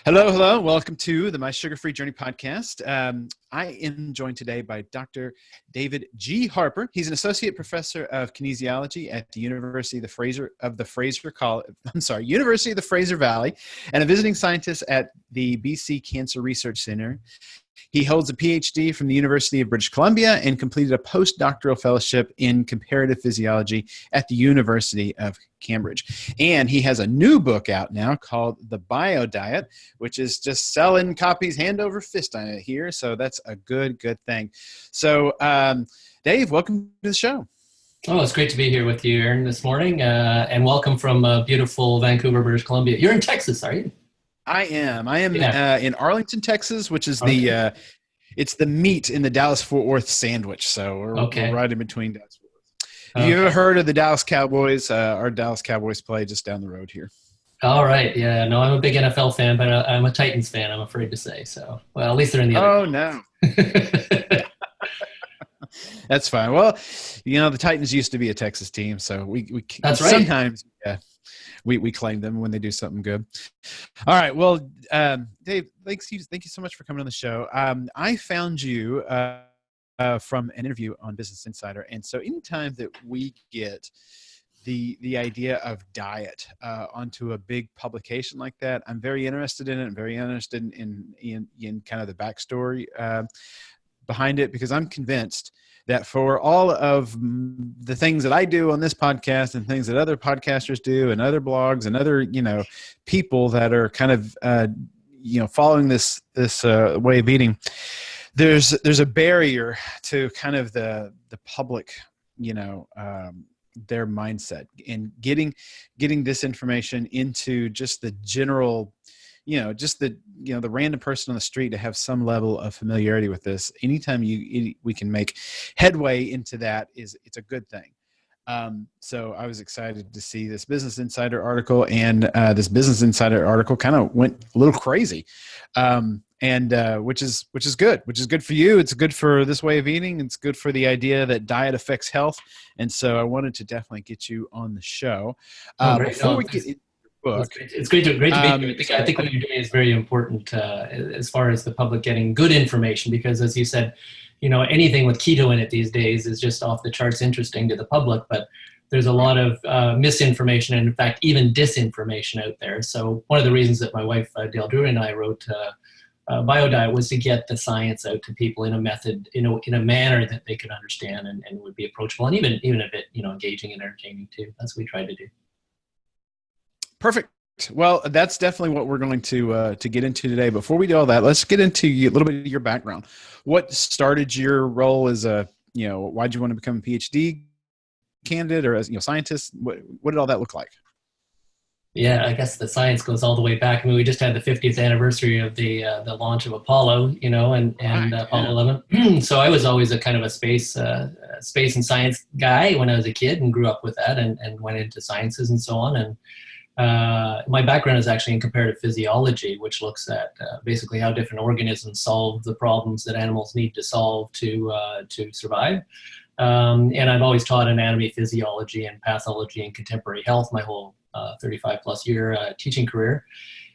Hello, hello. Welcome to the My Sugar-Free Journey podcast. I am joined today by Dr. David G Harper. He's an associate professor of kinesiology at the University of the Fraser Valley, and a visiting scientist at the BC Cancer Research Center. He holds a PhD from the University of British Columbia and completed a postdoctoral fellowship in comparative physiology at the University of Cambridge. And he has a new book out now called The BioDIet, which is just selling copies hand over fist on it here. So that's a good thing. So, Dave, welcome to the show. Oh, it's great to be here with you, Aaron, this morning. And welcome from beautiful Vancouver, British Columbia. You're in Texas, are you? I am in Arlington, Texas, which is it's the meat in the Dallas-Fort Worth sandwich. So we're right in between Dallas-Fort Worth. Have you ever heard of the Dallas Cowboys? Our Dallas Cowboys play just down the road here. All right. Yeah, no, I'm a big NFL fan, but I'm a Titans fan, I'm afraid to say. So, well, at least they're in the other. Oh, no. That's fine. Well, the Titans used to be a Texas team, so we That's right. Sometimes, we claim them when they do something good. All right. Well, Dave, thank you so much for coming on the show. I found you from an interview on Business Insider. And so anytime that we get the idea of diet onto a big publication like that, I'm very interested in it. I'm very interested in kind of the backstory behind it, because I'm convinced that for all of the things that I do on this podcast and things that other podcasters do and other blogs and other, people that are kind of, following this way of eating, there's a barrier to kind of the public, their mindset, and getting this information into just the general, the random person on the street to have some level of familiarity with this. Anytime we can make headway into that, it's a good thing. So I was excited to see this Business Insider article, and this Business Insider article kind of went a little crazy, which is good for you. It's good for this way of eating. It's good for the idea that diet affects health. And so I wanted to definitely get you on the show. Before we get into the book, it's great to be here. I think what you're doing is very important as far as the public getting good information, because as you said, anything with keto in it these days is just off the charts interesting to the public, but there's a lot of misinformation and, in fact, even disinformation out there. So one of the reasons that my wife, Dale Drury, and I wrote BioDIet was to get the science out to people in a method, in a manner that they could understand and would be approachable, and even a bit, engaging and entertaining too. That's what we tried to do. Perfect. Well, that's definitely what we're going to get into today. Before we do all that, let's get into a little bit of your background. What started your role as why did you want to become a PhD candidate or as scientist? What did all that look like? Yeah, I guess the science goes all the way back. I mean, we just had the 50th anniversary of the launch of Apollo, and Apollo 11. So I was always a kind of a space and science guy when I was a kid, and grew up with that, and went into sciences and so on. And my background is actually in comparative physiology, which looks at basically how different organisms solve the problems that animals need to solve to survive. And I've always taught anatomy, physiology, and pathology and contemporary health my whole 35 plus year teaching career.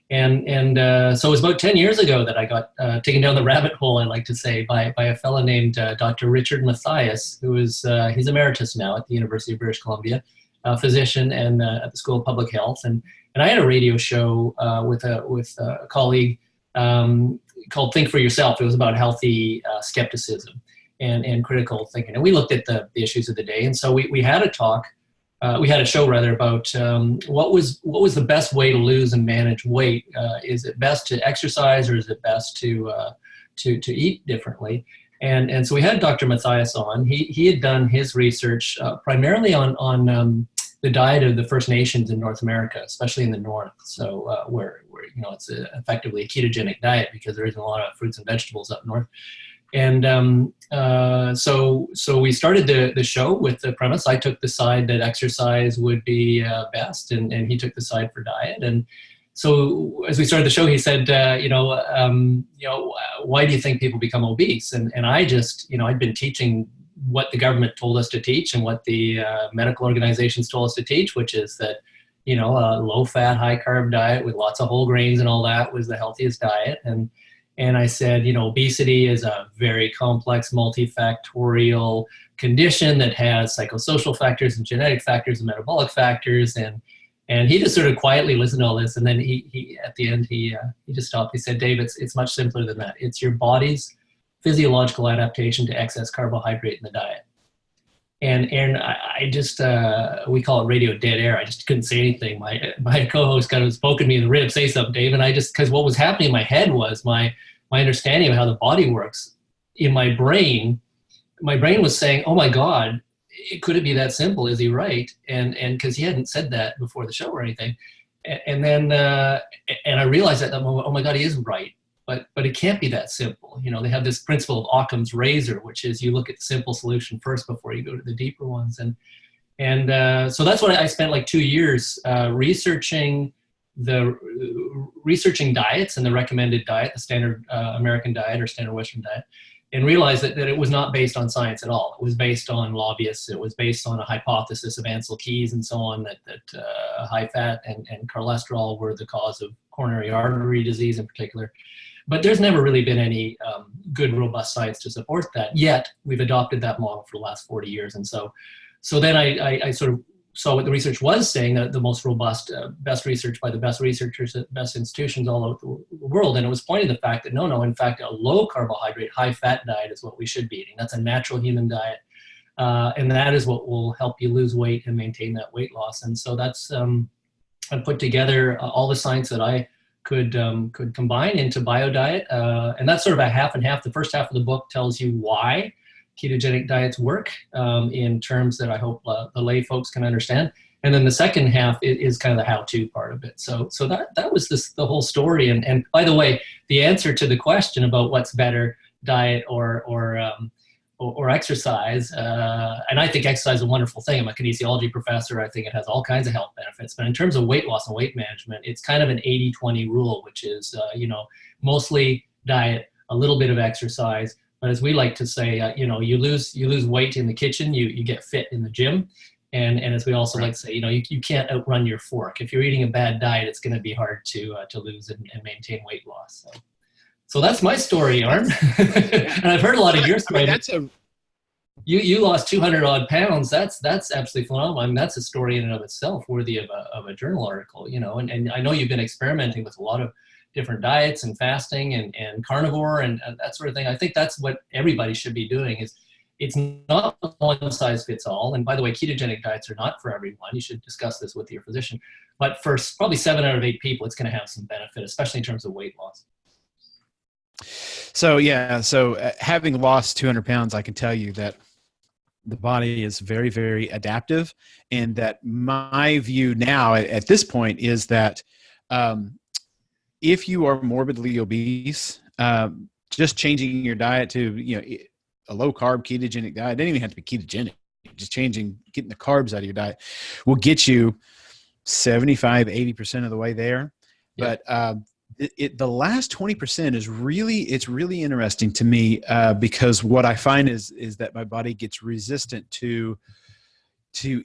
And so it was about 10 years ago that I got taken down the rabbit hole, I like to say, by a fellow named Dr. Richard Mathias, who is, he's emeritus now at the University of British Columbia, a physician and at the School of Public Health. And I had a radio show with a colleague called Think for Yourself. It was about healthy skepticism and critical thinking. And we looked at the issues of the day. And so we had a talk. We had a show rather about what was the best way to lose and manage weight. Is it best to exercise, or is it best to eat differently? And so we had Dr. Mathias on. He had done his research primarily on the diet of the First Nations in North America, especially in the north. So where it's effectively a ketogenic diet because there isn't a lot of fruits and vegetables up north. And so we started the show with the premise. I took the side that exercise would be best, and he took the side for diet. And so as we started the show, he said, why do you think people become obese? And I just, I'd been teaching what the government told us to teach and what the medical organizations told us to teach, which is that, a low fat, high carb diet with lots of whole grains and all that was the healthiest diet. And I said, obesity is a very complex, multifactorial condition that has psychosocial factors and genetic factors and metabolic factors. And he just sort of quietly listened to all this. And then he at the end, he just stopped. He said, Dave, it's much simpler than that. It's your body's physiological adaptation to excess carbohydrate in the diet. And I just, we call it radio dead air. I just couldn't say anything. My co-host kind of spoke at me in the rib, say something, Dave. And because what was happening in my head was my understanding of how the body works in my brain was saying, oh my God, could it be that simple? Is he right? And because he hadn't said that before the show or anything. And then I realized at that moment, oh my God, he is right. But it can't be that simple. They have this principle of Occam's razor, which is you look at the simple solution first before you go to the deeper ones. And so that's what I spent like 2 years researching diets and the recommended diet, the standard American diet or standard Western diet, and realized that it was not based on science at all. It was based on lobbyists. It was based on a hypothesis of Ansel Keys and so on, that high fat and cholesterol were the cause of coronary artery disease in particular. But there's never really been any good, robust science to support that. Yet we've adopted that model for the last 40 years. And so then I sort of saw what the research was saying, that the most robust, best research by the best researchers at best institutions all over the world. And it was pointing to the fact that no, in fact, a low carbohydrate, high fat diet is what we should be eating. That's a natural human diet. And that is what will help you lose weight and maintain that weight loss. And so that's, I put together all the science that I could combine into BioDIet. And that's sort of a half and half. The first half of the book tells you why ketogenic diets work in terms that I hope the lay folks can understand. And then the second half is kind of the how-to part of it. So that was the whole story. And by the way, the answer to the question about what's better, diet or exercise, and I think exercise is a wonderful thing. I'm a kinesiology professor. I think it has all kinds of health benefits. But in terms of weight loss and weight management, it's kind of an 80-20 rule, which is, mostly diet, a little bit of exercise. But as we like to say, you lose weight in the kitchen, you get fit in the gym. And as we also like to say, you can't outrun your fork. If you're eating a bad diet, it's going to be hard to lose and maintain weight loss. So that's my story, Arn. And I've heard a lot of your story. You lost 200 odd pounds. That's absolutely phenomenal. I mean, that's a story in and of itself worthy of a journal article, and I know you've been experimenting with a lot of different diets and fasting and carnivore and that sort of thing. I think that's what everybody should be doing. Is it's not one size fits all. And by the way, ketogenic diets are not for everyone. You should discuss this with your physician. But for probably 7 out of 8 people, it's going to have some benefit, especially in terms of weight loss. So having lost 200 pounds, I can tell you that the body is very, very adaptive. And that my view now at this point is that if you are morbidly obese, just changing your diet to, a low carb ketogenic diet, it doesn't even have to be ketogenic, just getting the carbs out of your diet will get you 75, 80% of the way there. Yeah. But the last 20% is really interesting to me because what I find is that my body gets resistant to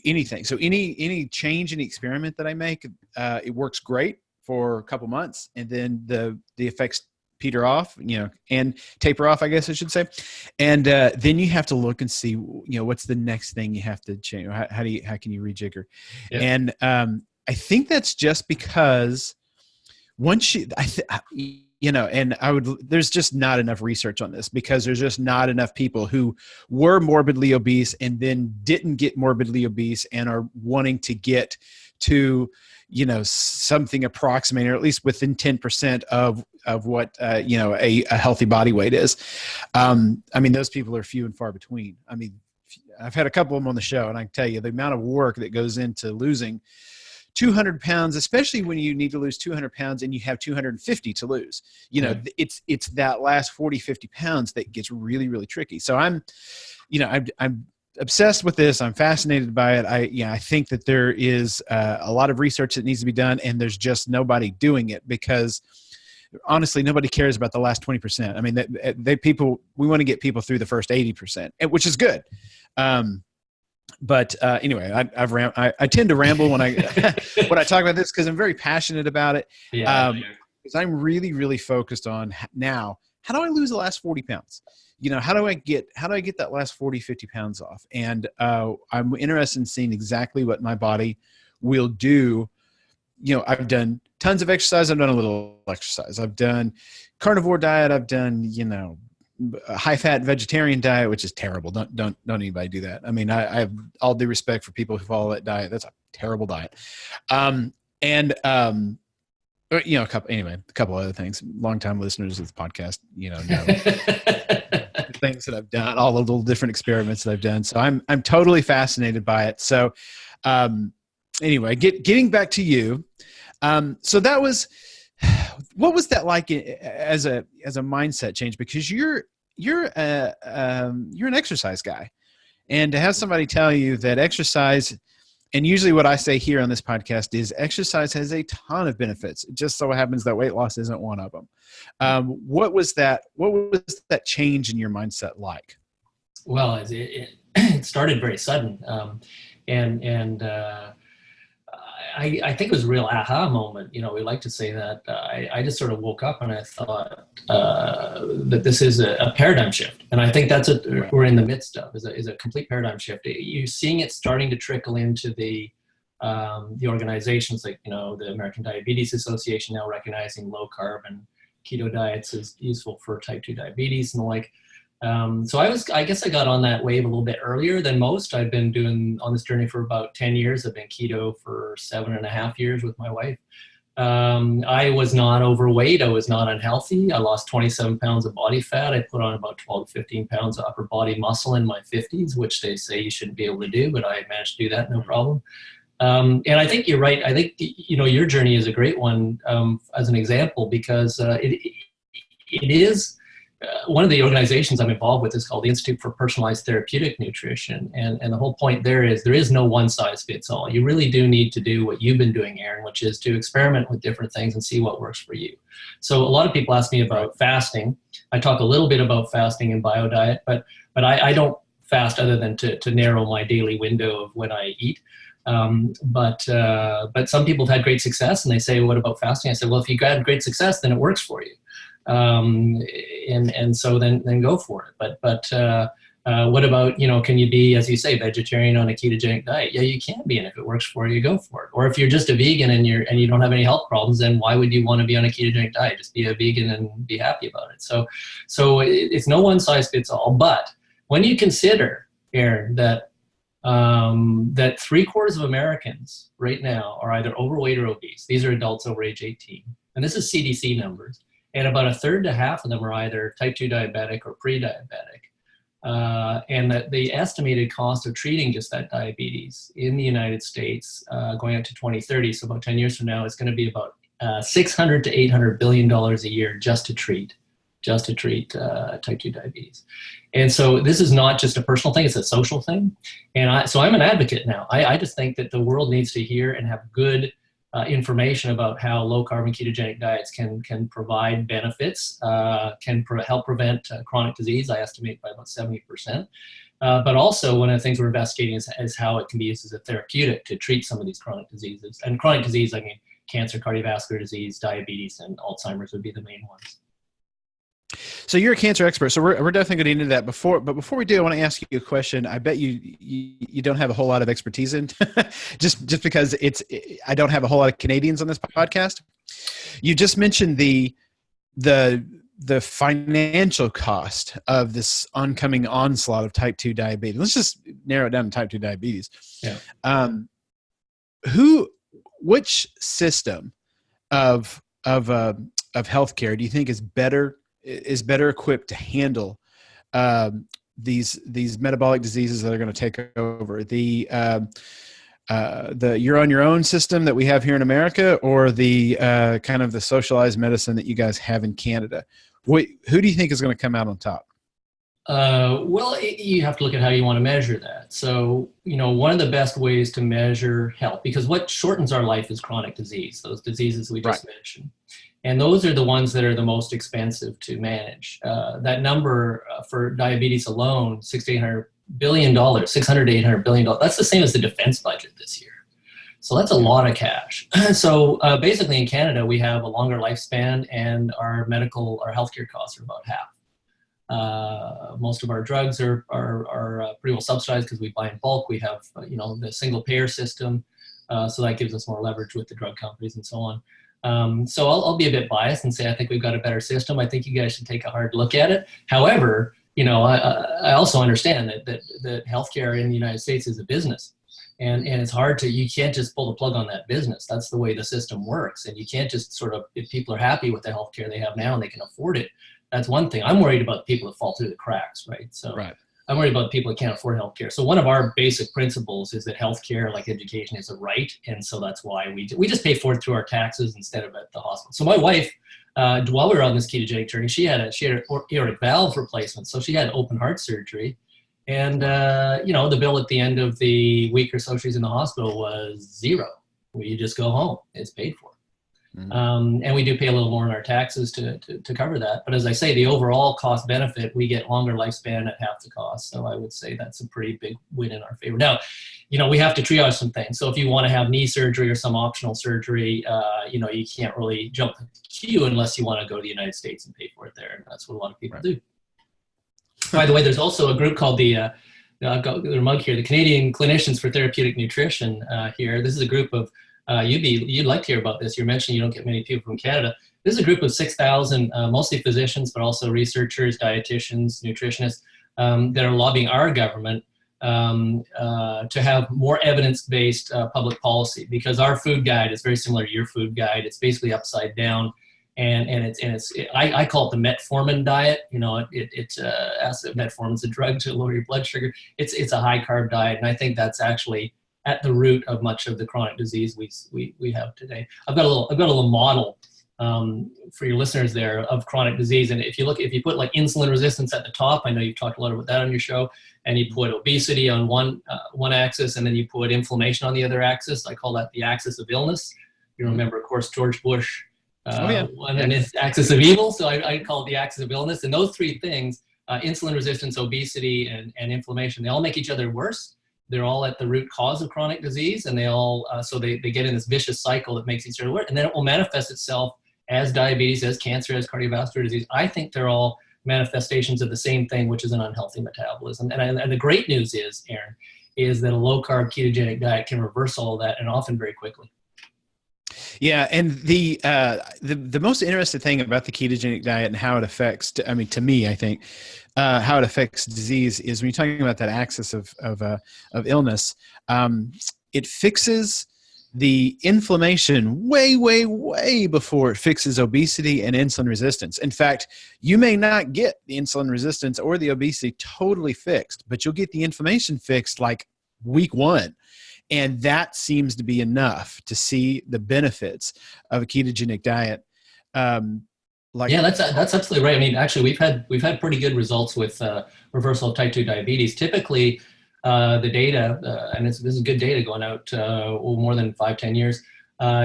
anything. So any change in the experiment that I make, it works great for a couple months, and then the effects peter off, and taper off, I guess I should say. And then you have to look and see, what's the next thing you have to change. How can you rejigger? Yeah. And I think that's just because once there's just not enough research on this, because there's just not enough people who were morbidly obese and then didn't get morbidly obese and are wanting to get to, something approximating, or at least within 10% of what, a healthy body weight is. Those people are few and far between. I've had a couple of them on the show, and I can tell you the amount of work that goes into losing 200 pounds, especially when you need to lose 200 pounds and you have 250 to lose, it's that last 40, 50 pounds that gets really, really tricky. So I'm obsessed with this. I'm fascinated by it. I think that there is a lot of research that needs to be done, and there's just nobody doing it because honestly, nobody cares about the last 20%. We want to get people through the first 80%, which is good. But anyway, I tend to ramble when I when I talk about this because I'm very passionate about it. Yeah. Because I'm really, really focused on now, how do I lose the last 40 pounds? How do I get that last 40, 50 pounds off? And I'm interested in seeing exactly what my body will do. I've done tons of exercise. I've done a little exercise. I've done carnivore diet. I've done, a high fat vegetarian diet, which is terrible. Don't anybody do that. I mean, I have all due respect for people who follow that diet. That's a terrible diet. A couple other things. Longtime listeners of the podcast, know the things that I've done, all the little different experiments that I've done. So I'm totally fascinated by it. So anyway, getting back to you. So that was, what was that like as a mindset change? Because you're an exercise guy, and to have somebody tell you that exercise, and usually what I say here on this podcast is exercise has a ton of benefits. It just so happens that weight loss isn't one of them. What was that change in your mindset like? Well, it started very sudden. I think it was a real aha moment. We like to say that. I just sort of woke up and I thought that this is a paradigm shift. And I think that's what we're in the midst of, is a complete paradigm shift. You're seeing it starting to trickle into the organizations like, the American Diabetes Association now recognizing low carb and keto diets as useful for type 2 diabetes and the like. So I guess I got on that wave a little bit earlier than most. I've been doing on this journey for about 10 years. I've been keto for 7.5 years with my wife. I was not overweight. I was not unhealthy. I lost 27 pounds of body fat. I put on about 12 to 15 pounds of upper body muscle in my 50s, which they say you shouldn't be able to do, but I managed to do that, no problem. And I think you're right. I think, your journey is a great one as an example, because it is, one of the organizations I'm involved with is called the Institute for Personalized Therapeutic Nutrition. And the whole point there is no one size fits all. You really do need to do what you've been doing, Aaron, which is to experiment with different things and see what works for you. So a lot of people ask me about fasting. I talk a little bit about fasting in BioDIet, but I don't fast other than to narrow my daily window of when I eat. But some people have had great success and they say, what about fasting? I said, well, if you had great success, then it works for you. And so then go for it. But what about, can you be, as you say, vegetarian on a ketogenic diet? Yeah, you can be. And if it works for you, go for it. Or if you're just a vegan and you don't have any health problems, then why would you want to be on a ketogenic diet? Just be a vegan and be happy about it. So it's no one size fits all. But when you consider, Aaron, that 3/4 of Americans right now are either overweight or obese. These are adults over age 18. And this is CDC numbers. And about 1/3 to half of them are either type 2 diabetic or pre-diabetic. And that the estimated cost of treating just that diabetes in the United States going out to 2030, so about 10 years from now, is going to be about $600 to $800 billion a year just to treat type 2 diabetes. And so this is not just a personal thing, it's a social thing. And so I'm an advocate now. I just think that the world needs to hear and have good information about how low carb and ketogenic diets can provide benefits, help prevent chronic disease, I estimate by about 70%. But also one of the things we're investigating is how it can be used as a therapeutic to treat some of these chronic diseases. And chronic disease, I mean, cancer, cardiovascular disease, diabetes, and Alzheimer's would be the main ones. So you're a cancer expert, so we're definitely going to get into that. But before we do, I want to ask you a question. I bet you don't have a whole lot of expertise in, just because I don't have a whole lot of Canadians on this podcast. You just mentioned the financial cost of this oncoming onslaught of type 2 diabetes. Let's just narrow it down to type 2 diabetes. Yeah. Which system of healthcare do you think is better equipped to handle these metabolic diseases that are going to take over? The you're on your own system that we have here in America, or the kind of the socialized medicine that you guys have in Canada? Who do you think is going to come out on top? Well, you have to look at how you want to measure that. So, one of the best ways to measure health, because what shortens our life is chronic disease, those diseases we just mentioned. And those are the ones that are the most expensive to manage. That number for diabetes alone, $600 to $800 billion, 600 to 800 billion dollars. That's the same as the defense budget this year. So that's a lot of cash. So basically in Canada, we have a longer lifespan, and our healthcare costs are about half. Most of our drugs are pretty well subsidized because we buy in bulk. We have, the single payer system. So that gives us more leverage with the drug companies and so on. So I'll be a bit biased and say I think we've got a better system. I think you guys should take a hard look at it. However, I also understand that healthcare in the United States is a business. And it's hard you can't just pull the plug on that business. That's the way the system works. And you can't just if people are happy with the healthcare they have now and they can afford it, that's one thing. I'm worried about people that fall through the cracks, right? So right. I'm worried about people that can't afford healthcare. So one of our basic principles is that healthcare, like education, is a right. And so that's why we just pay for it through our taxes instead of at the hospital. So my wife, while we were on this ketogenic journey, she had an aortic valve replacement. So she had open heart surgery. And, the bill at the end of the week or so she's in the hospital was zero. You just go home. It's paid for. Mm-hmm. And we do pay a little more in our taxes to cover that. But as I say, the overall cost benefit, we get longer lifespan at half the cost. So I would say that's a pretty big win in our favor. Now, we have to triage some things. So if you want to have knee surgery or some optional surgery, you can't really jump the queue unless you want to go to the United States and pay for it there. And that's what a lot of people do. By the way, there's also a group called I've got their mug here, the Canadian Clinicians for Therapeutic Nutrition here. This is a group of, you'd like to hear about this. You're mentioning you don't get many people from Canada. This is a group of 6,000, mostly physicians, but also researchers, dietitians, nutritionists, that are lobbying our government to have more evidence-based public policy, because our food guide is very similar to your food guide. It's basically upside down. I call it the metformin diet. Metformin's a drug to lower your blood sugar. It's a high carb diet, and I think that's actually at the root of much of the chronic disease we have today. I've got a little model for your listeners there of chronic disease, and if you put like insulin resistance at the top, I know you've talked a lot about that on your show, and you put obesity on one axis, and then you put inflammation on the other axis. I call that the axis of illness. You remember, of course, George Bush. One and its axis of evil, so I call it the axis of illness. And those three things, insulin resistance, obesity, and inflammation, they all make each other worse. They're all at the root cause of chronic disease, and they all so they get in this vicious cycle that makes each other worse. And then it will manifest itself as diabetes, as cancer, as cardiovascular disease. I think they're all manifestations of the same thing, which is an unhealthy metabolism. And the great news is, Aaron, is that a low-carb ketogenic diet can reverse all of that, and often very quickly. Yeah, and the most interesting thing about the ketogenic diet and how it affects, to me, I think, how it affects disease is when you're talking about that axis of illness, it fixes the inflammation way, way, way before it fixes obesity and insulin resistance. In fact, you may not get the insulin resistance or the obesity totally fixed, but you'll get the inflammation fixed like week 1. And that seems to be enough to see the benefits of a ketogenic diet. That's absolutely right. I mean, actually, we've had pretty good results with reversal of type 2 diabetes. Typically, the data, and this is good data going out more than 5-10 years.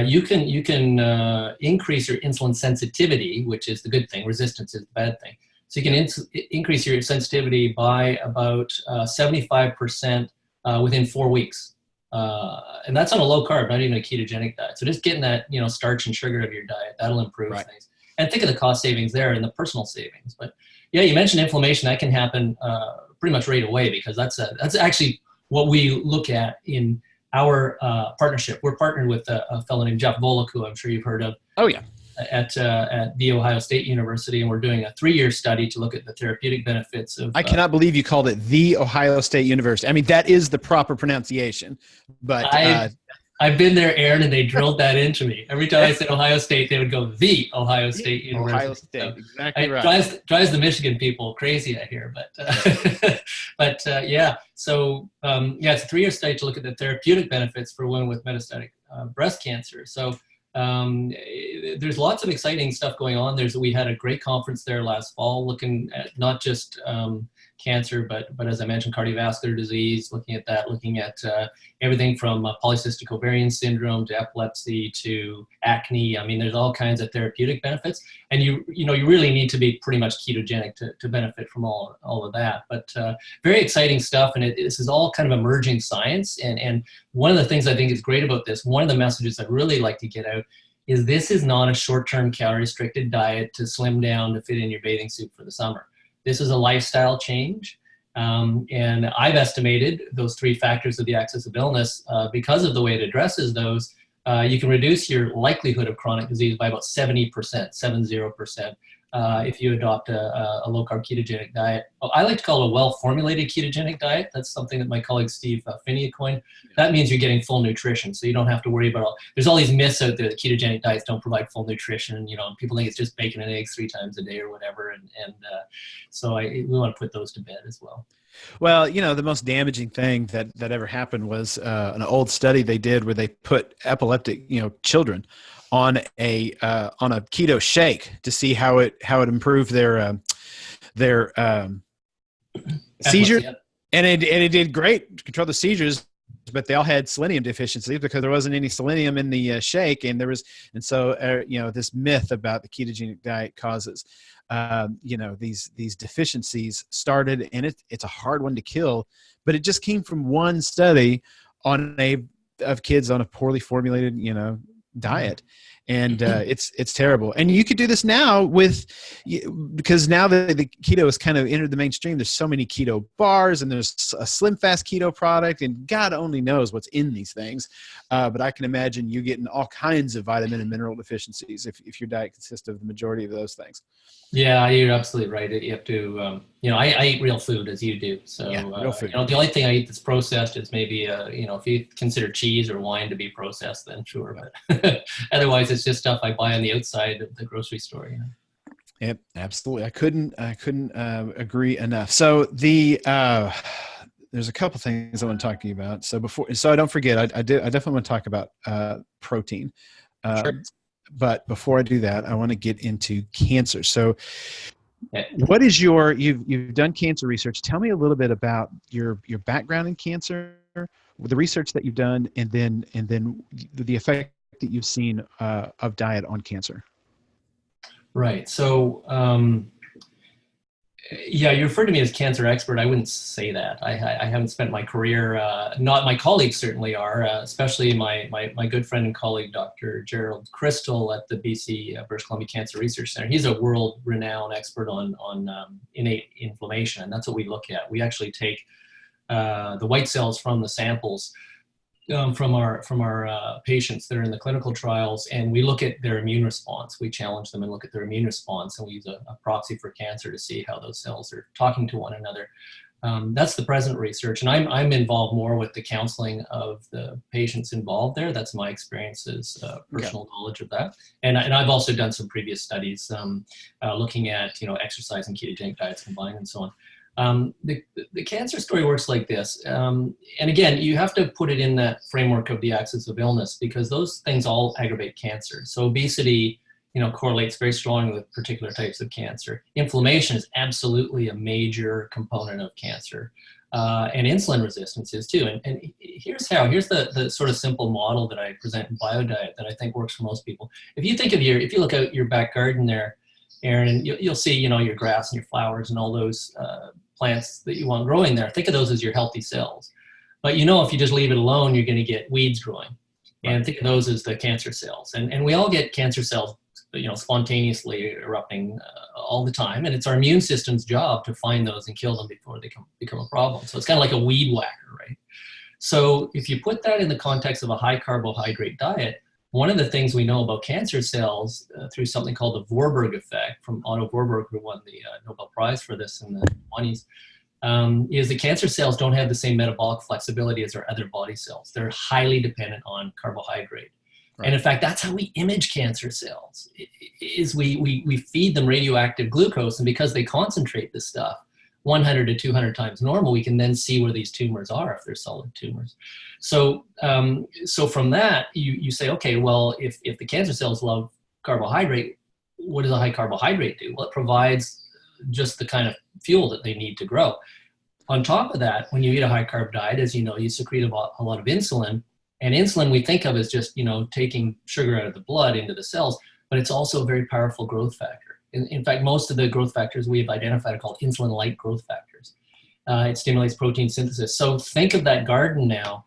You can increase your insulin sensitivity, which is the good thing. Resistance is the bad thing. So you can increase your sensitivity by about 75% within 4 weeks. And that's on a low carb, not even a ketogenic diet. So just getting that, starch and sugar out of your diet, that'll improve things. And think of the cost savings there and the personal savings. But yeah, you mentioned inflammation. That can happen pretty much right away, because that's actually what we look at in our partnership. We're partnered with a fellow named Jeff Volek, who I'm sure you've heard of. Oh yeah. At The Ohio State University, and we're doing a 3-year study to look at the therapeutic benefits of. I cannot believe you called it The Ohio State University. I mean, that is the proper pronunciation, but I've been there, Aaron, and they drilled that into me. Every time I said Ohio State, they would go The Ohio State University. Ohio State, so exactly right. Drives the Michigan people crazy, I hear, but yeah. So it's a 3-year study to look at the therapeutic benefits for women with metastatic breast cancer. So. There's lots of exciting stuff going on. We had a great conference there last fall, looking at not just cancer, but as I mentioned, cardiovascular disease, looking at that, looking at everything from polycystic ovarian syndrome to epilepsy to acne. I mean, there's all kinds of therapeutic benefits, and you really need to be pretty much ketogenic to benefit from all of that. But very exciting stuff, and this is all kind of emerging science. And one of the things I think is great about this, one of the messages I'd really like to get out, is this is not a short-term calorie-restricted diet to slim down to fit in your bathing suit for the summer. This is a lifestyle change. And I've estimated those 3 factors of the axis of illness, because of the way it addresses those, you can reduce your likelihood of chronic disease by about 70%, 70%, if you adopt a low-carb ketogenic diet. I like to call it a well-formulated ketogenic diet. That's something that my colleague Steve Finney coined. That means you're getting full nutrition, so you don't have to worry about there's all these myths out there that ketogenic diets don't provide full nutrition. People think it's just bacon and eggs 3 times a day or whatever, so we want to put those to bed as well. Well, the most damaging thing that ever happened was an old study they did where they put epileptic, children on a keto shake to see how it improved their seizures, and it did great to control the seizures, but they all had selenium deficiency because there wasn't any selenium in the shake, and so this myth about the ketogenic diet causes these deficiencies started, and it's a hard one to kill, but it just came from one study of kids on a poorly formulated diet, and it's terrible. And you could do this now because now that the keto has kind of entered the mainstream, there's so many keto bars, and there's a Slim Fast keto product, and God only knows what's in these things. But I can imagine you getting all kinds of vitamin and mineral deficiencies if your diet consists of the majority of those things. Yeah, you're absolutely right. You have to, I eat real food as you do. So, yeah, real food. The only thing I eat that's processed is maybe, if you consider cheese or wine to be processed, then sure. But otherwise, it's just stuff I buy on the outside of the grocery store. Yep, absolutely. I couldn't agree enough. So there's a couple things I want to talk to you about. So I don't forget, I definitely want to talk about protein. Sure. But before I do that, I want to get into cancer. So what is you've done cancer research. Tell me a little bit about your background in cancer, the research that you've done, and then the effect that you've seen of diet on cancer. Right. So, you refer to me as cancer expert. I wouldn't say that. I haven't spent my career, not my colleagues certainly are, especially my good friend and colleague, Dr. Gerald Crystal at the BC British Columbia Cancer Research Center. He's a world-renowned expert on innate inflammation, and that's what we look at. We actually take the white cells from the samples from our patients that are in the clinical trials, and we look at their immune response. We challenge them and look at their immune response, and we use a proxy for cancer to see how those cells are talking to one another. That's the present research, and I'm involved more with the counseling of the patients involved there. That's my experiences, personal knowledge of that, and I've also done some previous studies looking at exercise and ketogenic diets combined and so on. The cancer story works like this. And again, you have to put it in that framework of the axis of illness, because those things all aggravate cancer. So obesity, correlates very strongly with particular types of cancer. Inflammation is absolutely a major component of cancer. And insulin resistance is too. And here's the sort of simple model that I present in BioDIet that I think works for most people. If you look out your back garden there, Aaron, you'll see, your grass and your flowers and all those plants that you want growing there. Think of those as your healthy cells. But if you just leave it alone, you're going to get weeds growing. Right. And think of those as the cancer cells. And we all get cancer cells, spontaneously erupting all the time. And it's our immune system's job to find those and kill them before they become a problem. So it's kind of like a weed whacker, right? So if you put that in the context of a high carbohydrate diet, one of the things we know about cancer cells through something called the Warburg effect from Otto Warburg, who won the Nobel Prize for this in the 20s, is that cancer cells don't have the same metabolic flexibility as our other body cells. They're highly dependent on carbohydrate. Right. And in fact, that's how we image cancer cells, is we feed them radioactive glucose, and because they concentrate this stuff 100 to 200 times normal, we can then see where these tumors are if they're solid tumors. So from that, you say, okay, well, if the cancer cells love carbohydrate, what does a high carbohydrate do? Well, it provides just the kind of fuel that they need to grow. On top of that, when you eat a high carb diet, as you know, you secrete a lot of insulin, and insulin we think of as just, taking sugar out of the blood into the cells, but it's also a very powerful growth factor. In fact, most of the growth factors we have identified are called insulin-like growth factors. It stimulates protein synthesis. So think of that garden now.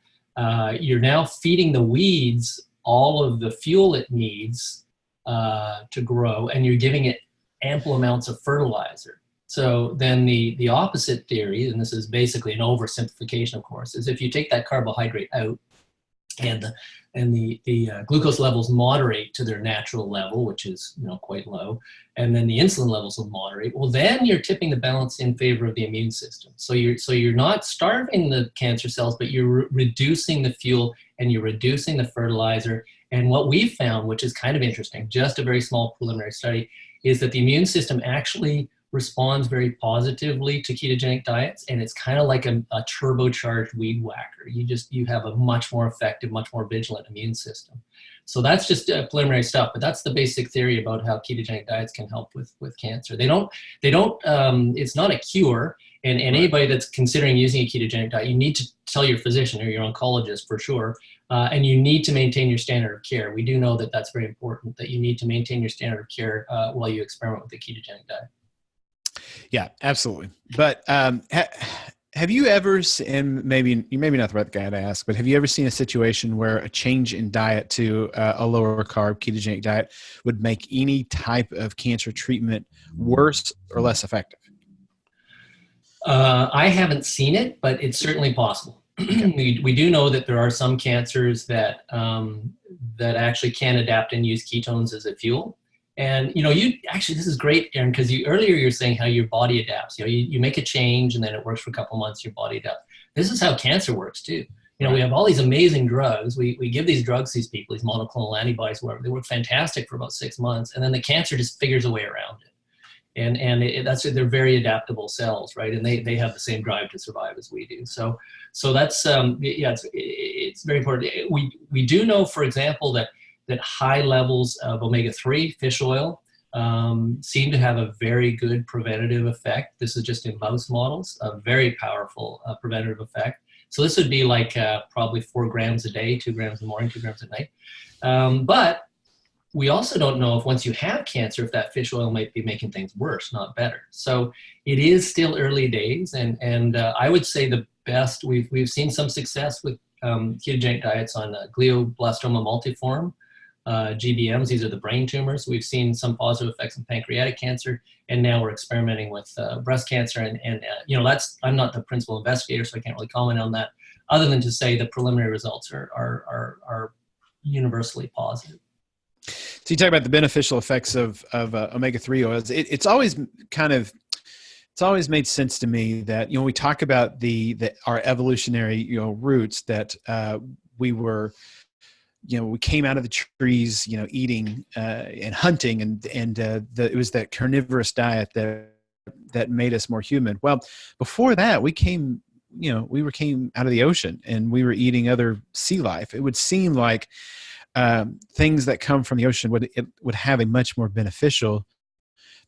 You're now feeding the weeds all of the fuel it needs to grow, and you're giving it ample amounts of fertilizer. So then the opposite theory, and this is basically an oversimplification, of course, is if you take that carbohydrate out and the glucose levels moderate to their natural level, which is quite low, and then the insulin levels will moderate, well, then you're tipping the balance in favor of the immune system. So you're not starving the cancer cells, but you're reducing the fuel and you're reducing the fertilizer. And what we've found, which is kind of interesting, just a very small preliminary study, is that the immune system actually responds very positively to ketogenic diets, and it's kind of like a turbocharged weed whacker. You have a much more effective, much more vigilant immune system. So that's just preliminary stuff, but that's the basic theory about how ketogenic diets can help with cancer. They don't it's not a cure, and anybody that's considering using a ketogenic diet, you need to tell your physician or your oncologist for sure, and you need to maintain your standard of care. We do know that that's very important, that you need to maintain your standard of care while you experiment with the ketogenic diet. Yeah, absolutely. But have you ever seen, maybe not the right guy to ask, but have you ever seen a situation where a change in diet to a lower carb ketogenic diet would make any type of cancer treatment worse or less effective? I haven't seen it, but it's certainly possible. We do know that there are some cancers that actually can adapt and use ketones as a fuel. And, this is great, Aaron, because earlier you were saying how your body adapts. You make a change and then it works for a couple months, your body adapts. This is how cancer works too. We have all these amazing drugs. We give these drugs to these people, these monoclonal antibodies, whatever. They work fantastic for about 6 months, and then the cancer just figures a way around it. And they're very adaptable cells, right? And they have the same drive to survive as we do. So that's, it's very important. We do know, for example, that high levels of omega-3 fish oil seem to have a very good preventative effect. This is just in mouse models, a very powerful preventative effect. So this would be like probably 4 grams a day, 2 grams in the morning, 2 grams at night. But we also don't know if once you have cancer, if that fish oil might be making things worse, not better. So it is still early days. And I would say the best, we've seen some success with ketogenic diets on glioblastoma multiforme, GBMs. These are the brain tumors. We've seen some positive effects in pancreatic cancer, and now we're experimenting with breast cancer. And I'm not the principal investigator, so I can't really comment on that, other than to say the preliminary results are universally positive. So you talk about the beneficial effects of omega-3 oils. It's always made sense to me that we talk about our evolutionary roots, that we came out of the trees, eating and hunting, and it was that carnivorous diet that made us more human. Well, before that, we came out of the ocean and we were eating other sea life. It would seem like things that come from the ocean would have a much more beneficial,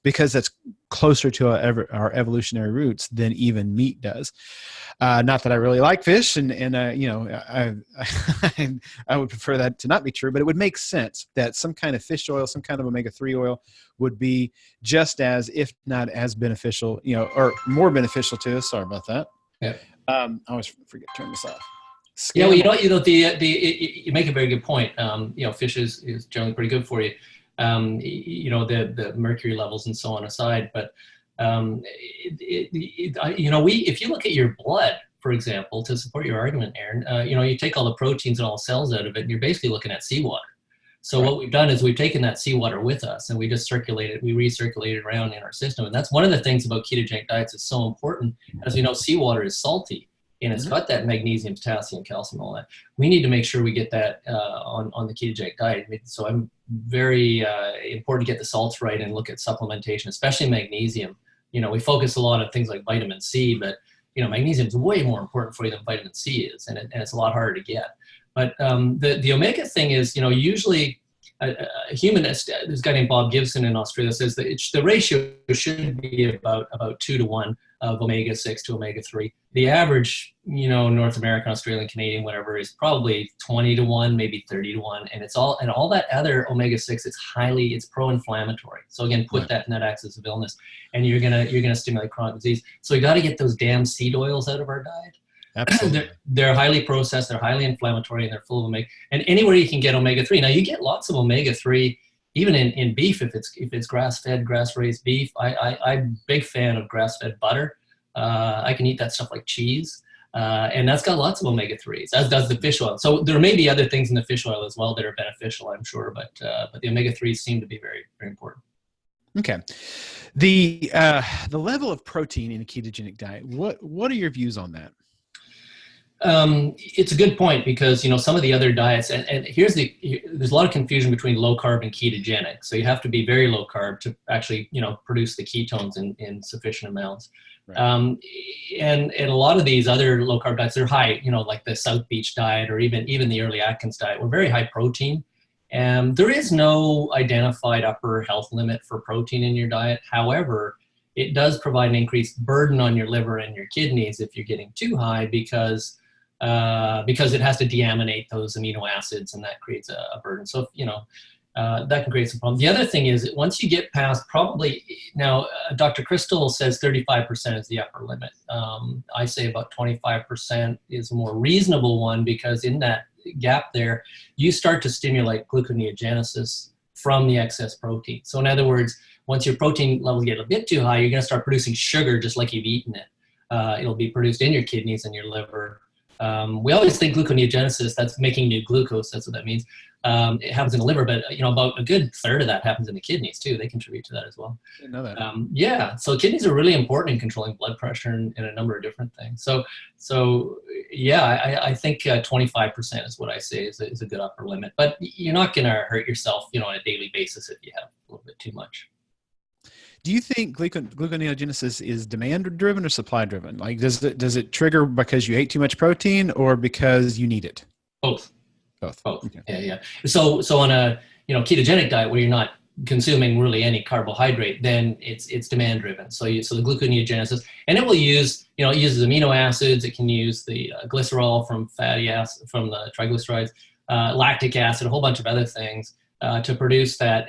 because that's closer to our evolutionary roots than even meat does. Not that I really like fish, and I would prefer that to not be true, but it would make sense that some kind of fish oil, some kind of omega-3 oil would be just as, if not as beneficial, or more beneficial to us. Sorry about that. Yeah. I always forget to turn this off. Yeah, well, you make a very good point. Fish is generally pretty good for you. The mercury levels and so on aside, but if you look at your blood, for example, to support your argument, Aaron, you take all the proteins and all the cells out of it, and you're basically looking at seawater. So What we've done is we've taken that seawater with us, and we just recirculate it around in our system. And that's one of the things about ketogenic diets is so important. As we know, seawater is salty, and it's got that magnesium, potassium, calcium, all that. We need to make sure we get that on the ketogenic diet. So I'm very important to get the salts right and look at supplementation, especially magnesium. We focus a lot on things like vitamin C, but magnesium is way more important for you than vitamin C is, and it's a lot harder to get. But the omega thing is, usually a humanist, this guy named Bob Gibson in Australia, says that the ratio should be about 2-to-1 of omega-6 to omega-3. The average, North American, Australian, Canadian, whatever, is probably 20-to-1, maybe 30-to-1, and all that other omega-6, it's pro-inflammatory. So again, put that in that axis of illness, and you're gonna stimulate chronic disease. So you got to get those damn seed oils out of our diet. Absolutely. They're highly processed, they're highly inflammatory, and they're full of omega. And anywhere you can get omega-3. Now you get lots of omega-3 even in beef if it's grass-fed, grass-raised beef. I'm a big fan of grass-fed butter. I can eat that stuff like cheese, and that's got lots of omega-3s, as does the fish oil. So there may be other things in the fish oil as well that are beneficial, I'm sure, but the omega-3s seem to be very, very important. Okay. The level of protein in a ketogenic diet, what are your views on that? It's a good point because, some of the other diets, and there's a lot of confusion between low carb and ketogenic. So you have to be very low carb to actually, produce the ketones in sufficient amounts. Right. And a lot of these other low carb diets, they're high, like the South Beach diet or even the early Atkins diet, were very high protein. And there is no identified upper health limit for protein in your diet. However, it does provide an increased burden on your liver and your kidneys if you're getting too high because it has to deaminate those amino acids, and that creates a burden. So, that can create some problems. The other thing is that once you get past Dr. Crystal says 35% is the upper limit. I say about 25% is a more reasonable one because in that gap there, you start to stimulate gluconeogenesis from the excess protein. So in other words, once your protein levels get a bit too high, you're going to start producing sugar just like you've eaten it. It'll be produced in your kidneys and your liver. We always think gluconeogenesis, that's making new glucose, that's what that means. It happens in the liver, but about a good third of that happens in the kidneys too. They contribute to that as well. I didn't know that. So kidneys are really important in controlling blood pressure and a number of different things. So yeah, I think 25% is what I say is a good upper limit, but you're not going to hurt yourself, on a daily basis if you have a little bit too much. Do you think gluconeogenesis is demand driven or supply driven? Like, does it trigger because you ate too much protein or because you need it? Both. Okay. Yeah. So on a ketogenic diet where you're not consuming really any carbohydrate, then it's demand driven. So the gluconeogenesis, and it will use it uses amino acids. It can use the glycerol from fatty acid from the triglycerides, lactic acid, a whole bunch of other things. To produce that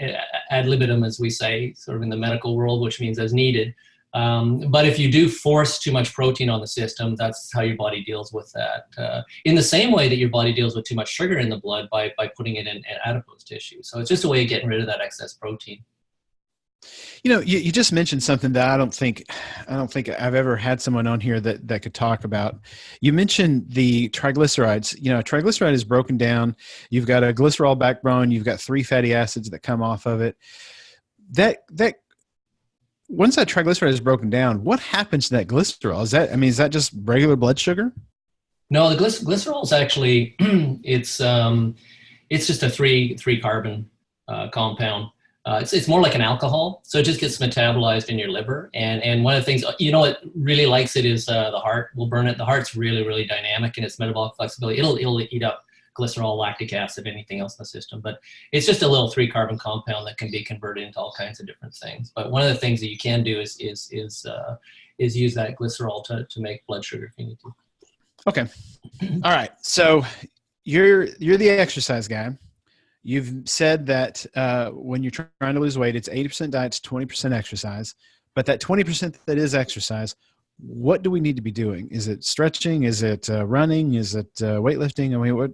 ad libitum, as we say, sort of in the medical world, which means as needed. But if you do force too much protein on the system, that's how your body deals with that. In the same way that your body deals with too much sugar in the blood by putting it in adipose tissue. So it's just a way of getting rid of that excess protein. You just mentioned something that I don't think I've ever had someone on here that could talk about. You mentioned the triglycerides. A triglyceride is broken down. You've got a glycerol backbone. You've got 3 fatty acids that come off of it. That once that triglyceride is broken down, what happens to that glycerol? Is that just regular blood sugar? No, the glycerol is actually it's just a 3 carbon compound. It's more like an alcohol, so it just gets metabolized in your liver. And one of the things, what really likes it is the heart will burn it. The heart's really, really dynamic in its metabolic flexibility. It'll eat up glycerol, lactic acid, anything else in the system. But it's just a little 3 carbon compound that can be converted into all kinds of different things. But one of the things that you can do is use that glycerol to make blood sugar if you need to. Okay. All right. So you're the exercise guy. You've said that when you're trying to lose weight, it's 80% diet, 20% exercise. But that 20% that is exercise, what do we need to be doing? Is it stretching? Is it running? Is it weightlifting? I mean,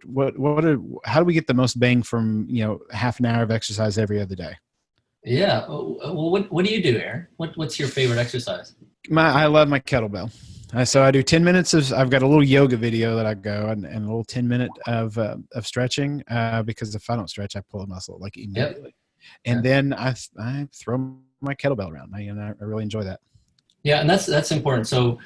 how do we get the most bang from half an hour of exercise every other day? Yeah. Well, what do you do, Aaron? What's your favorite exercise? I love my kettlebell. So I do 10 minutes I've got a little yoga video that I go and a little 10-minute of stretching because if I don't stretch, I pull a muscle like immediately. Yep. And then I throw my kettlebell around. I really enjoy that. Yeah, and that's important. So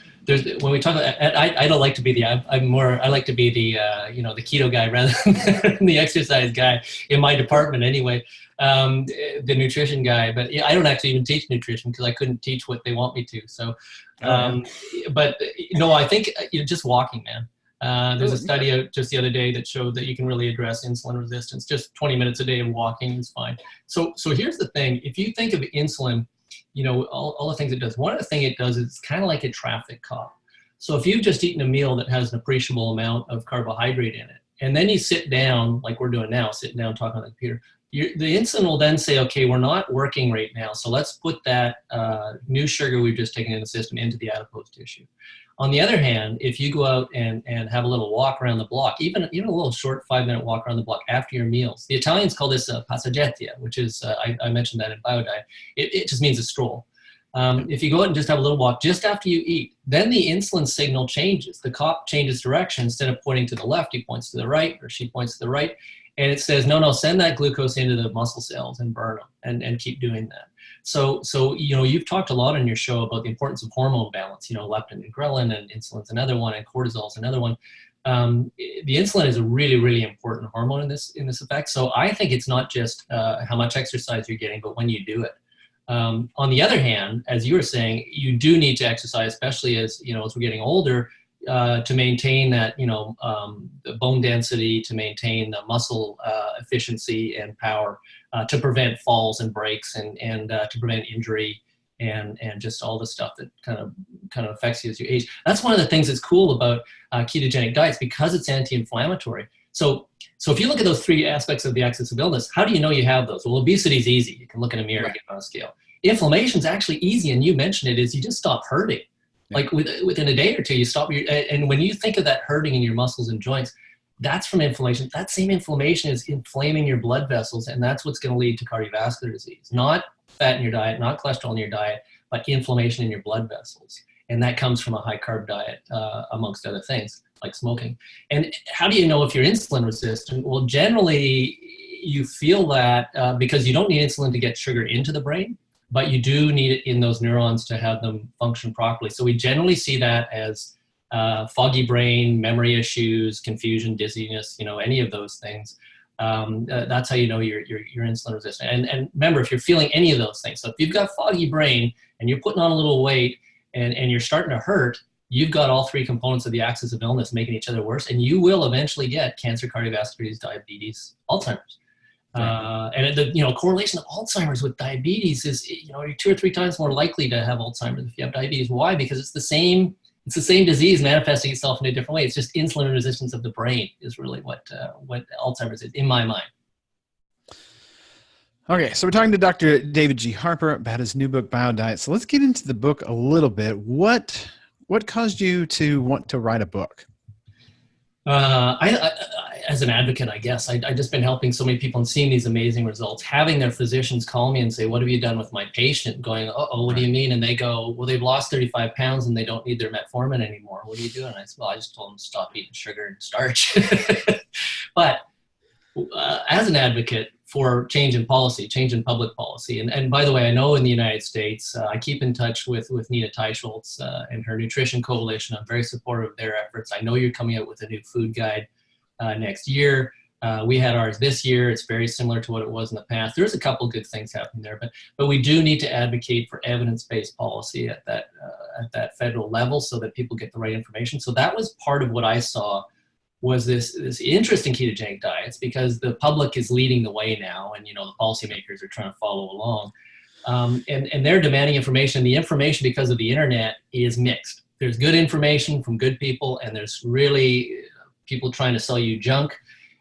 when we talk about, I don't like to be I like to be the the keto guy rather than the exercise guy in my department anyway, the nutrition guy. But I don't actually even teach nutrition because I couldn't teach what they want me to. So, but no, I think just walking, man. There's a study out just the other day that showed that you can really address insulin resistance. Just 20 minutes a day of walking is fine. So here's the thing. If you think of insulin, all the things it does, one of the things it does is it's kind of like a traffic cop. So if you've just eaten a meal that has an appreciable amount of carbohydrate in it, and then you sit down, like we're doing now, sitting down talking on the computer, the insulin will then say, okay, we're not working right now, so let's put that new sugar we've just taken in the system into the adipose tissue. On the other hand, if you go out and have a little walk around the block, even a little short 5-minute walk around the block after your meals, the Italians call this passeggiata, which is, I mentioned that in BioDIet, it just means a stroll. If you go out and just have a little walk just after you eat, then the insulin signal changes. The cop changes direction. Instead of pointing to the left, he points to the right, or she points to the right. And it says, no, send that glucose into the muscle cells and burn them, and keep doing that. So you've talked a lot on your show about the importance of hormone balance, leptin and ghrelin, and insulin's another one, and cortisol's another one. The insulin is a really, really important hormone in this effect. So I think it's not just how much exercise you're getting, but when you do it. On the other hand, as you were saying, you do need to exercise, especially as we're getting older, to maintain that, the bone density, to maintain the muscle efficiency and power, to prevent falls and breaks, and to prevent injury, and just all the stuff that kind of affects you as you age. That's one of the things that's cool about ketogenic diets, because it's anti-inflammatory. So if you look at those 3 aspects of the axis of illness, how do you know you have those? Well, obesity is easy. You can look in a mirror and get on a scale. Inflammation is actually easy, and you mentioned it, is you just stop hurting. Like within a day or two, you stop. And when you think of that hurting in your muscles and joints, that's from inflammation. That same inflammation is inflaming your blood vessels, and that's what's going to lead to cardiovascular disease. Not fat in your diet, not cholesterol in your diet, but inflammation in your blood vessels. And that comes from a high-carb diet, amongst other things, like smoking. And how do you know if you're insulin resistant? Well, generally, you feel that because you don't need insulin to get sugar into the brain, but you do need it in those neurons to have them function properly. So we generally see that as foggy brain, memory issues, confusion, dizziness, any of those things. That's how you know you're insulin resistant. And remember, if you're feeling any of those things, so if you've got foggy brain and you're putting on a little weight and you're starting to hurt, you've got all 3 components of the axis of illness making each other worse, and you will eventually get cancer, cardiovascular disease, diabetes, Alzheimer's. And the correlation of Alzheimer's with diabetes is, you're 2 or 3 times more likely to have Alzheimer's if you have diabetes. Why? Because it's the same disease manifesting itself in a different way. It's just insulin resistance of the brain is really what Alzheimer's is, in my mind. Okay, so we're talking to Dr. David G Harper about his new book, BioDIet. So let's get into the book a little bit. What caused you to want to write a book? I as an advocate, I guess, I just been helping so many people and seeing these amazing results, having their physicians call me and say, what have you done with my patient? Going, what do you mean? And they go, well, they've lost 35 pounds and they don't need their metformin anymore. What are you doing? And I said, well, I just told them to stop eating sugar and starch. But as an advocate for change in policy, change in public policy, and by the way, I know in the United States, I keep in touch with Nina Teicholz and her Nutrition Coalition. I'm very supportive of their efforts. I know you're coming out with a new food guide next year. We had ours this year. It's very similar to what it was in the past. There's a couple good things happening there, but we do need to advocate for evidence-based policy at that federal level so that people get the right information. So that was part of what I saw was this interest in ketogenic diets, because the public is leading the way now, and the policymakers are trying to follow along, and they're demanding information. The information, because of the internet, is mixed. There's good information from good people, and there's really people trying to sell you junk,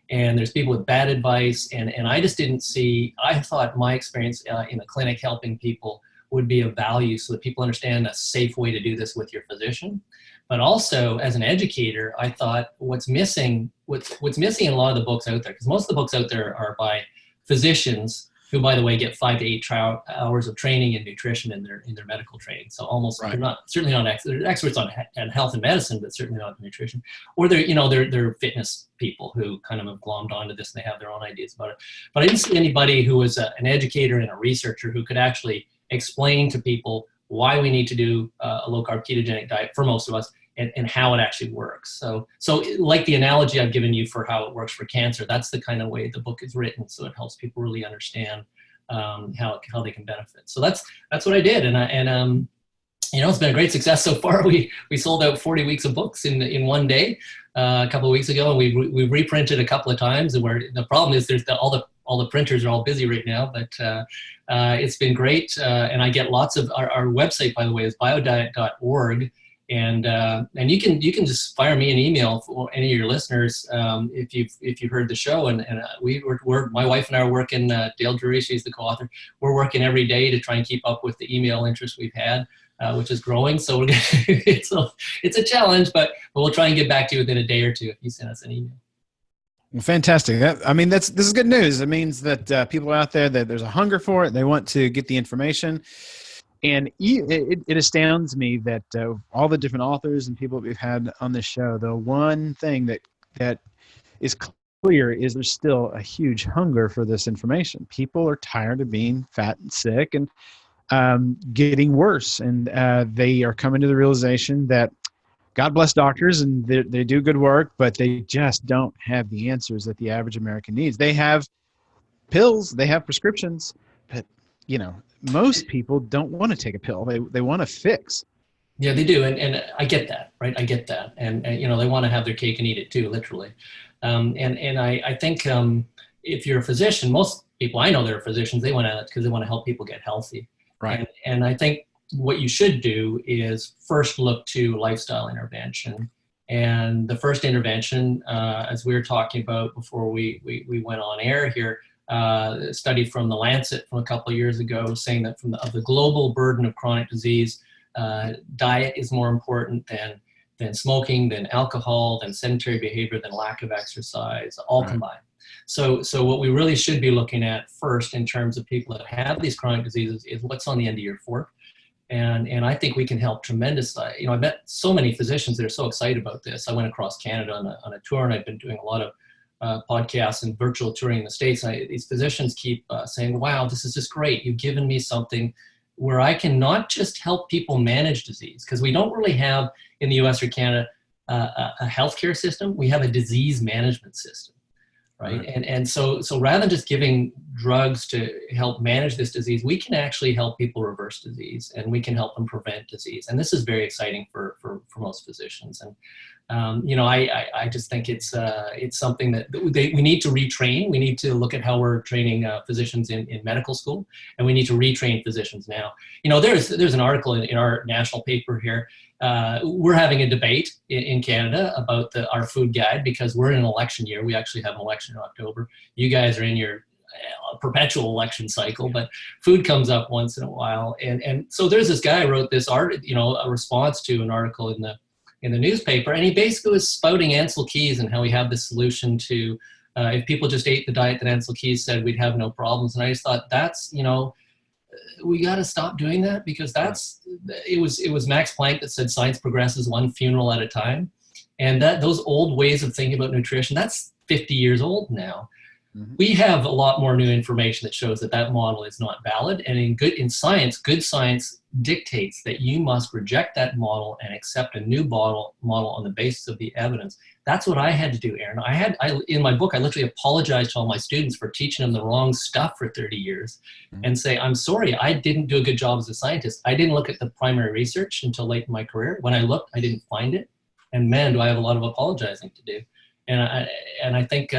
and there's people with bad advice, and I just didn't see. I thought my experience in the clinic helping people would be of value, so that people understand a safe way to do this with your physician. But also, as an educator, I thought what's missing in a lot of the books out there, because most of the books out there are by physicians who, by the way, get 5 to 8 hours of training in nutrition in their medical training. So almost they're they're experts on health and medicine, but certainly not nutrition. Or they're fitness people who kind of have glommed onto this and they have their own ideas about it. But I didn't see anybody who was an educator and a researcher who could actually explain to people why we need to do a low-carb ketogenic diet for most of us, and how it actually works. So like the analogy I've given you for how it works for cancer, that's the kind of way the book is written, so it helps people really understand how they can benefit. So that's what I did, and it's been a great success so far. We sold out 40 weeks of books in one day. a couple of weeks ago, and we reprinted a couple of times. And the problem is all the printers are all busy right now, but it's been great. And I get lots of our website, by the way, is biodiet.org. And you can just fire me an email for any of your listeners if you've heard the show. And we're my wife and I are working. Dale Drury, she's the co-author. We're working every day to try and keep up with the email interest we've had, which is growing. So it's a challenge, but we'll try and get back to you within a day or two if you send us an email. Well, fantastic. This is good news. It means that people out there, that there's a hunger for it. They want to get the information. And it astounds me that all the different authors and people that we've had on this show, the one thing that is clear is there's still a huge hunger for this information. People are tired of being fat and sick and getting worse. And they are coming to the realization that God bless doctors, and they do good work, but they just don't have the answers that the average American needs. They have pills, they have prescriptions, but most people don't want to take a pill. They want to fix. Yeah, they do. And I get that, right? I get that. And they want to have their cake and eat it too, literally. And I think if you're a physician, most people I know that are physicians, they want to, because they want to help people get healthy. Right. And I think what you should do is first look to lifestyle intervention. And the first intervention, as we were talking about before we went on air here, a study from the Lancet from a couple of years ago saying that of the global burden of chronic disease, diet is more important than smoking, than alcohol, than sedentary behavior, than lack of exercise, all combined. So what we really should be looking at first in terms of people that have these chronic diseases is what's on the end of your fork. And I think we can help tremendously. I've met so many physicians that are so excited about this. I went across Canada on a tour, and I've been doing a lot of podcasts and virtual touring in the States. These physicians keep saying, wow, this is just great. You've given me something where I can not just help people manage disease, because we don't really have in the US or Canada a healthcare system. We have a disease management system, right? And so rather than just giving drugs to help manage this disease, we can actually help people reverse disease, and we can help them prevent disease. And this is very exciting for most physicians. And I just think it's something that we need to retrain. We need to look at how we're training physicians in medical school, and we need to retrain physicians now. There's an article in our national paper here. We're having a debate in Canada about our food guide, because we're in an election year. We actually have an election in October. You guys are in your perpetual election cycle, but food comes up once in a while. And so there's this guy who wrote this a response to an article in the newspaper, and he basically was spouting Ansel Keys and how we have this solution to if people just ate the diet that Ansel Keys said, we'd have no problems. And I just thought, we got to stop doing that, because it was Max Planck that said science progresses one funeral at a time, and those old ways of thinking about nutrition, that's 50 years old now. Mm-hmm. We have a lot more new information that shows that model is not valid. And in science, good science dictates that you must reject that model and accept a new model on the basis of the evidence. That's what I had to do, Aaron. In my book, I literally apologized to all my students for teaching them the wrong stuff for 30 years, and say, I'm sorry, I didn't do a good job as a scientist. I didn't look at the primary research until late in my career. When I looked, I didn't find it. And man, do I have a lot of apologizing to do. And I think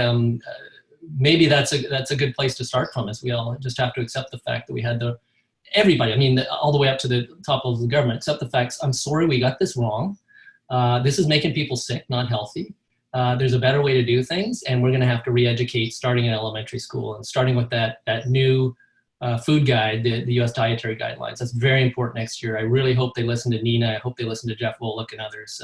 maybe that's a good place to start from, is we all just have to accept the fact that we had everybody, all the way up to the top levels of the government, accept the facts. I'm sorry, we got this wrong. This is making people sick, not healthy. There's a better way to do things, and we're going to have to re-educate starting in elementary school, and starting with that new food guide, the U.S. dietary guidelines. That's very important next year. I really hope they listen to Nina. I hope they listen to Jeff Wolek and others,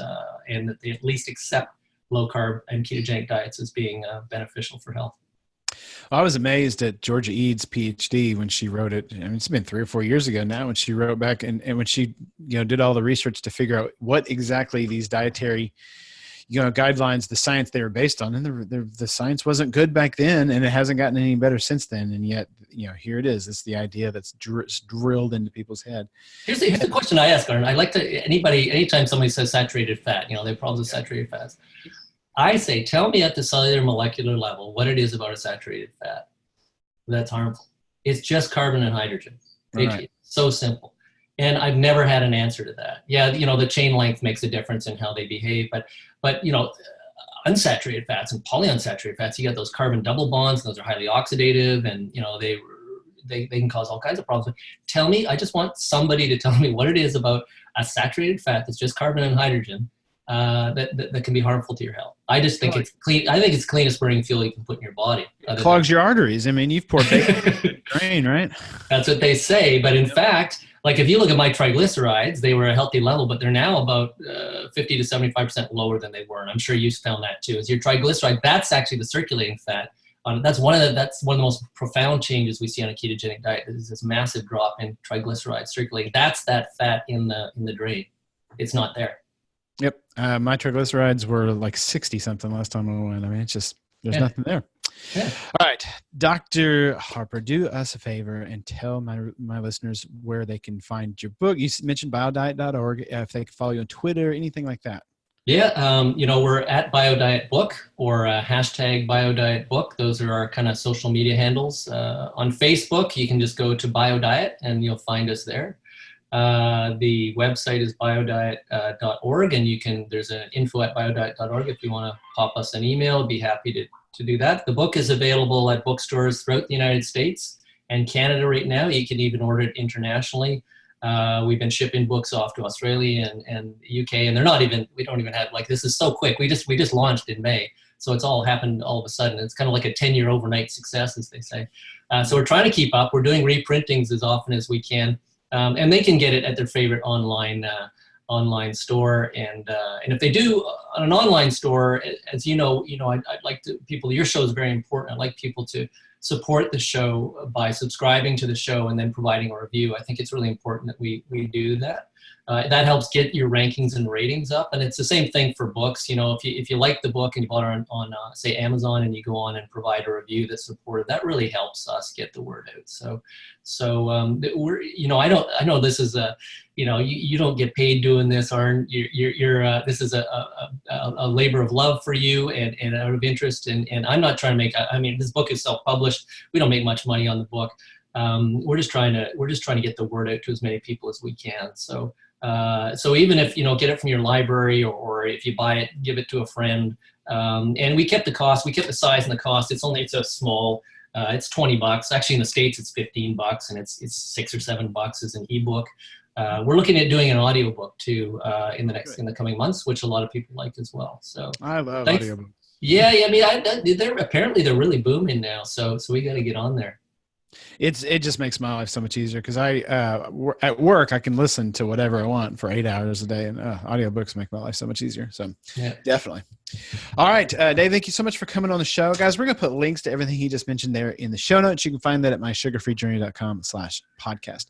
and that they at least accept low-carb and ketogenic diets as being beneficial for health. I was amazed at Georgia Eads' PhD when she wrote it. It's been 3 or 4 years ago now when she wrote back, and when she did all the research to figure out what exactly these dietary guidelines, the science they were based on, and the science wasn't good back then, and it hasn't gotten any better since then. And yet, here it is. It's the idea that's drilled into people's head. Here's the question I ask, Aaron. I like to anytime somebody says saturated fat, they have problems with saturated fats. I say, tell me at the cellular molecular level what it is about a saturated fat that's harmful. It's just carbon and hydrogen. Right. It's so simple. And I've never had an answer to that. Yeah, the chain length makes a difference in how they behave, but unsaturated fats and polyunsaturated fats. You get those carbon double bonds, and those are highly oxidative, and they can cause all kinds of problems. Tell me, I just want somebody to tell me what it is about a saturated fat that's just carbon and hydrogen that can be harmful to your health. I just think it's clean. I think it's cleanest burning fuel you can put in your body. It clogs your arteries. I mean, you've poured bacon in the drain, right? That's what they say. But in fact, like if you look at my triglycerides, they were a healthy level, but they're now about 50 to 75% lower than they were. And I'm sure you found that too. Is your triglyceride, that's actually the circulating fat. That's one of the most profound changes we see on a ketogenic diet. There's this massive drop in triglycerides circulating. That's that fat in the drain. It's not there. Yep. My triglycerides were like 60 something last time I went. I mean, it's just, there's nothing there. Yeah. All right. Dr. Harper, do us a favor and tell my listeners where they can find your book. You mentioned biodiet.org. If they can follow you on Twitter, anything like that. Yeah. We're at BioDIet Book or hashtag BioDIet Book. Those are our kind of social media handles. On Facebook, you can just go to BioDIet and you'll find us there. The website is biodiet.org, and there's an info@biodiet.org if you want to pop us an email. I'd be happy to do that. The book is available at bookstores throughout the United States and Canada right now. You can even order it internationally. We've been shipping books off to Australia and the UK, and we don't even have, like, this is so quick. We just launched in May. So it's all happened all of a sudden. It's kind of like a 10-year overnight success, as they say. So we're trying to keep up. We're doing reprintings as often as we can. And they can get it at their favorite online store. And if they do on an online store, as you know, I'd like your show is very important. I'd like people to support the show by subscribing to the show and then providing a review. I think it's really important that we do that. That helps get your rankings and ratings up. And it's the same thing for books. If you like the book and you bought it on say Amazon, and you go on and provide a review that's supported, that really helps us get the word out. So I know this is you don't get paid doing this, Arn. This is a labor of love for you and out of interest. And I'm not trying to make, this book is self-published. We don't make much money on the book. We're just trying to get the word out to as many people as we can. So even if, get it from your library, or if you buy it, give it to a friend. And we kept the size and the cost. It's a small, it's $20. Actually in the States, it's $15, and it's $6 or $7 as an ebook. We're looking at doing an audiobook too, in the coming months, which a lot of people like as well. So I love audiobooks. Yeah. They're really booming now. So we got to get on there. It just makes my life so much easier, because at work I can listen to whatever I want for 8 hours a day, and audiobooks make my life so much easier. So yeah, definitely. All right, Dave, thank you so much for coming on the show, guys. We're gonna put links to everything he just mentioned there in the show notes. You can find that at mysugarfreejourney.com/podcast.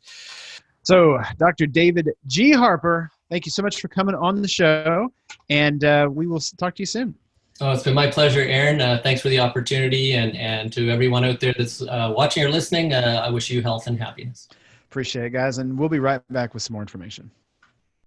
So, Dr. David G Harper, thank you so much for coming on the show, and we will talk to you soon. Oh, it's been my pleasure, Aaron. Thanks for the opportunity, and to everyone out there that's watching or listening, I wish you health and happiness. Appreciate it, guys, and we'll be right back with some more information.